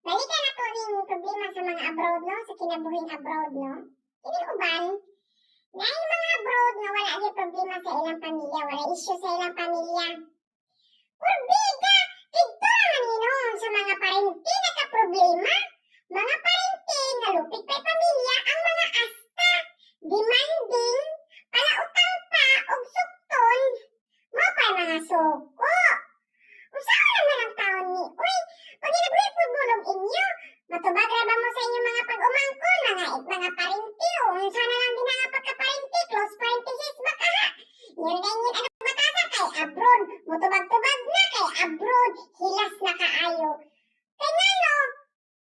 Balikan nato ning problema sa mga abroad, no? Sa kinabuhing abroad, no? Kini uban, na yung mga abroad nga wala gyud problema sa ilang pamilya, wala issue sa ilang pamilya. Porbida, dito naman hinon sa mga parente nagka-problema. Mga parente nga lupit pa'y pamilya, ang mga asta, demanding, palautang pa, og sukton, mo pa mga suko. Usaon naman ang taon ni, uy, pag inabuhi po bulog inyo, matubag ra ba mo sa inyo mga pag-umangkon, mga parente, o unsa na lang din nga pagka-parente, close parenthesis ba ka ha? Yun na yun, ano batasan kay abroad, mutubag-tubag na kay abroad, hilas na kaayo. Kaya no,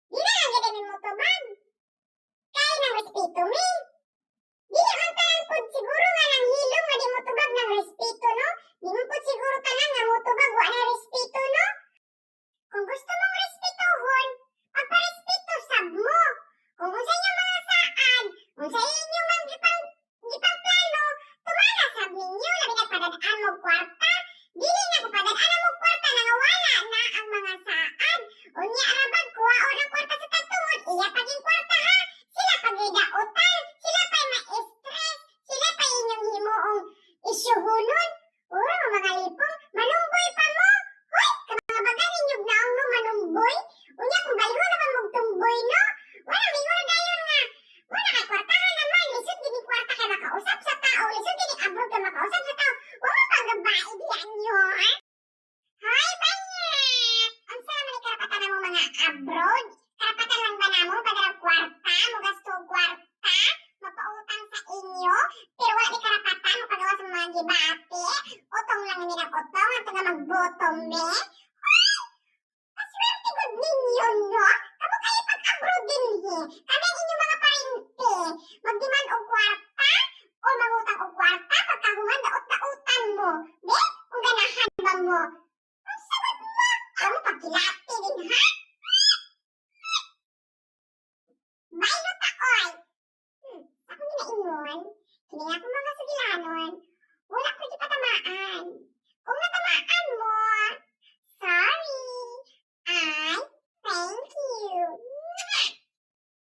di na lang gano'n yung mutubag. Kaya ng respeto mi. Dili man tanan pod siguro nga nang hilom nga di mutubag ng respeto, no? Di man pod siguro tanan nga mutubag wa na respeto, no? Kung gusto mong respetohon, pagparespeto sab mo. Kung unsa inyong mga saad, unsa inyong mga gipang plano, tumana sab ninyo, labi na padadaan mo kwarta. Dili na ko padadaan mo kwarta nga wala na ang mga saad. Unya arabag kuwaon ang kwarta sa tagtungod, iya paging kwarta ha. Sila pagidaotan, sila pa'y ma-stress, sila pa inyong himuong isyuhunon. Uro mga lipong, manungboy pa mo. Hoy, mga baga ninyog naong no manungboy. Unya kung balho naman mong tumboy, no? Wala minguro dayon nga. Wala kay kwartahan naman. Lisod gini kwarta kay makausap sa tao. Lisod gini abroad kay makausap sa tao. Wala pang gabae diyan nyo, ha? Hoy, banyat! Ang sama ni karapatan mo mga abroad? Karapatan lang ba namo padarag kwarta? Mugasto kwarta? Mapautang sa inyo? Pero wala ni karapatan mapagawa sa mga gibate? Utong lang ni ng utong at nga magbotom, me? Hoy! Paswerte gud ninyo, no? Kamo kayo pag-abroad din, he. Kami ang inyong mga parente. Magdiman og kwarta? O mangutang og kwarta? Pagkahuman daot-daotan mo. Be? Kung ganahan ba mo? Ang sagot mo! Alam mo, pagkilati din, ha? Baylo taoy! Ako ginaingon. Kini nga mga sugilanon. Wala ko di patamaan.